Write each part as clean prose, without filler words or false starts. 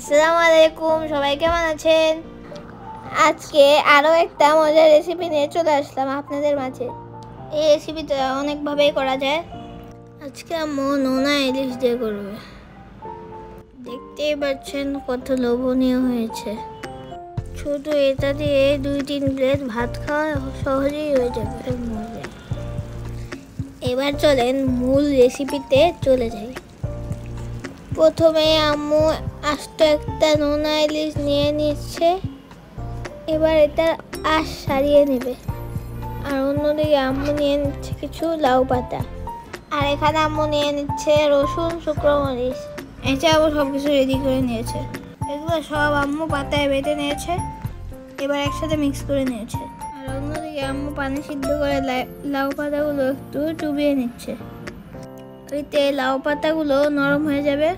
আসসালামু আলাইকুম, সবাই কেমন আছেন? আজকে আরও একটা মজার রেসিপি নিয়ে চলে আসলাম আপনাদের মাঝে। এই রেসিপিটা অনেকভাবেই করা যায়। আজকে আম্মু নোনা ইলিশ দিয়ে করবে। দেখতেই পাচ্ছেন কত লোভনীয় হয়েছে। শুধু এটা দিয়ে 2-3 প্লেট ভাত খাওয়া সহজেই হয়ে যাবে। মজা। এবার চলেন মূল রেসিপিতে চলে যাই। প্রথমে আম্মু আস্ত একটা নোনা ইলিশ নিয়ে নিচ্ছে। এবার এটা আঁশ সারিয়ে নেবে। আর অন্যদিকে আম্মু নিয়ে নিচ্ছে কিছু লাউ পাতা। আর এখানে আম্মু নিয়ে নিচ্ছে রসুন, শুকনো মরিচ। এটা আম্মু সব কিছু রেডি করে নিয়েছে। এগুলো সব আম্মু পাতায় বেটে নিয়েছে। এবার একসাথে মিক্স করে নিয়েছে। আর অন্যদিকে আম্মু পানি সিদ্ধ করে লাউ পাতাগুলো একটু চুবিয়ে নিচ্ছে। এতে লাউ পাতাগুলো নরম হয়ে যাবে।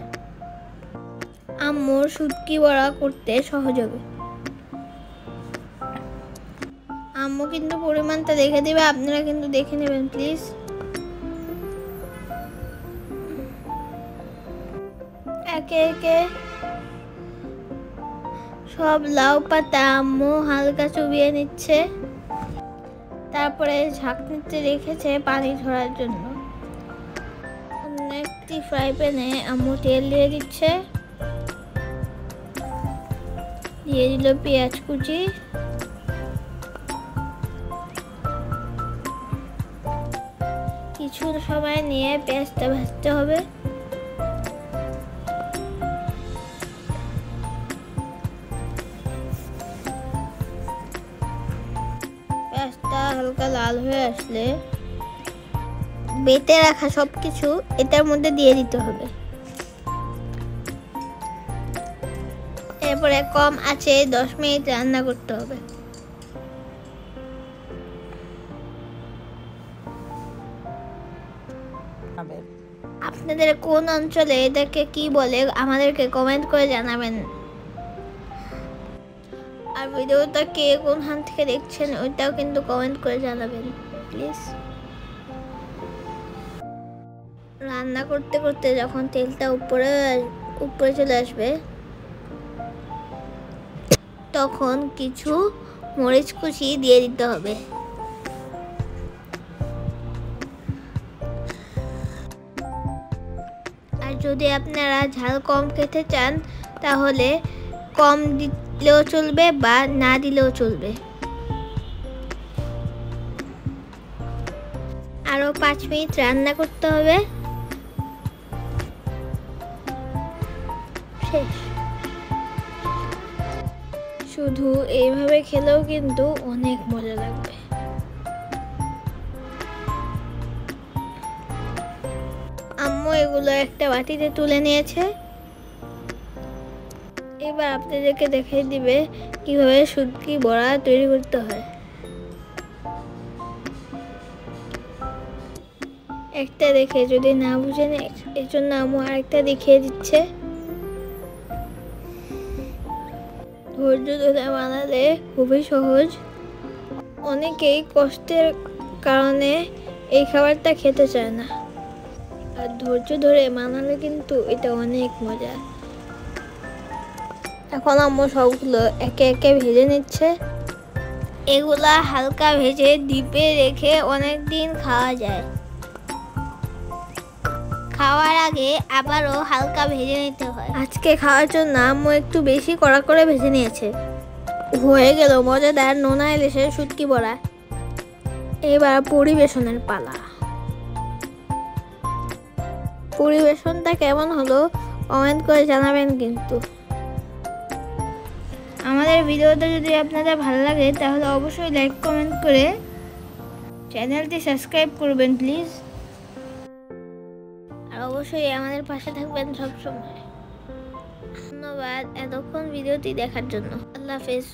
আম্মুর শুটকি বড়া করতে সহজ হবে। আম্মু কিন্তু পরিমাণটা দেখে দেবে, আপনারা কিন্তু দেখে নেবেন প্লিজ। একে একে সব লাউ পাতা আম্মু হালকা চুবিয়ে নিচ্ছে। তারপরে ঢাকনিতে রেখেছে পানি ঝরার জন্য। অন্য একটি ফ্রাই প্যানে আম্মু তেল দিয়ে দিচ্ছে। দিয়ে দিল পেঁয়াজ কুচি। কিছু সময় নিয়ে পেঁয়াজটা ভাজতে হবে। পেঁয়াজটা হালকা লাল হয়ে আসলে বেটে রাখা সবকিছু এটার মধ্যে দিয়ে দিতে হবে। এরপরে কম আঁচে 10 মিনিট রান্না করতে হবে। আপনাদের কোন অঞ্চলে এটাকে কি বলে আমাদেরকে কমেন্ট করে জানাবেন। আর ভিডিওটা কে কোনখান থেকে দেখছেন ওইটাও কিন্তু কমেন্ট করে জানাবেন প্লিজ। রান্না করতে করতে যখন তেলটা উপরে চলে আসবে তখন কিছু মরিচ কুচি দিয়ে দিতে হবে। আর যদি আপনারা ঝাল কম খেতে চান তাহলে কম দিলেও চলবে বা না দিলেও চলবে। আরো 5 মিনিট রান্না করতে হবে। শেষ। শুধু এইভাবে খেলেও কিন্তু অনেক মজা লাগবে। আম্মু এগুলো একটা বাটিতে তুলে নিয়েছে। এবার আপনাদেরকে দেখিয়ে দিবে কিভাবে শুটকি বড়া তৈরি করতে হয়। একটা দেখে যদি না বুঝেন এর জন্য আম্মু আরেকটা দেখিয়ে দিচ্ছে। ধৈর্য ধরে বানালে খুবই সহজ। অনেকেই কষ্টের কারণে এই খাবারটা খেতে চায় না। আর ধৈর্য ধরে বানালে কিন্তু এটা অনেক মজা। এখন আম্মু সবগুলো একে একে ভেজে নিচ্ছে। এগুলা হালকা ভেজে ডিপে রেখে অনেক দিন খাওয়া যায়। খাওয়ার আগে আবারও হালকা ভেজে নিতে হয়। আজকে খাওয়ার জন্য আম্মু একটু বেশি কড়া করে ভেজে নিয়েছে। হয়ে গেল মজাদার নোনা ইলিশের শুটকি বড়া। এবার পরিবেশনের পালা। পরিবেশনটা কেমন হলো কমেন্ট করে জানাবেন কিন্তু। আমাদের ভিডিওটা যদি আপনাদের ভালো লাগে তাহলে অবশ্যই লাইক কমেন্ট করে চ্যানেলটি সাবস্ক্রাইব করবেন প্লিজ। আর অবশ্যই আমাদের পাশে থাকবেন সবসময়। ধন্যবাদ এতক্ষণ ভিডিওটি দেখার জন্য। আল্লাহ হাফেজ।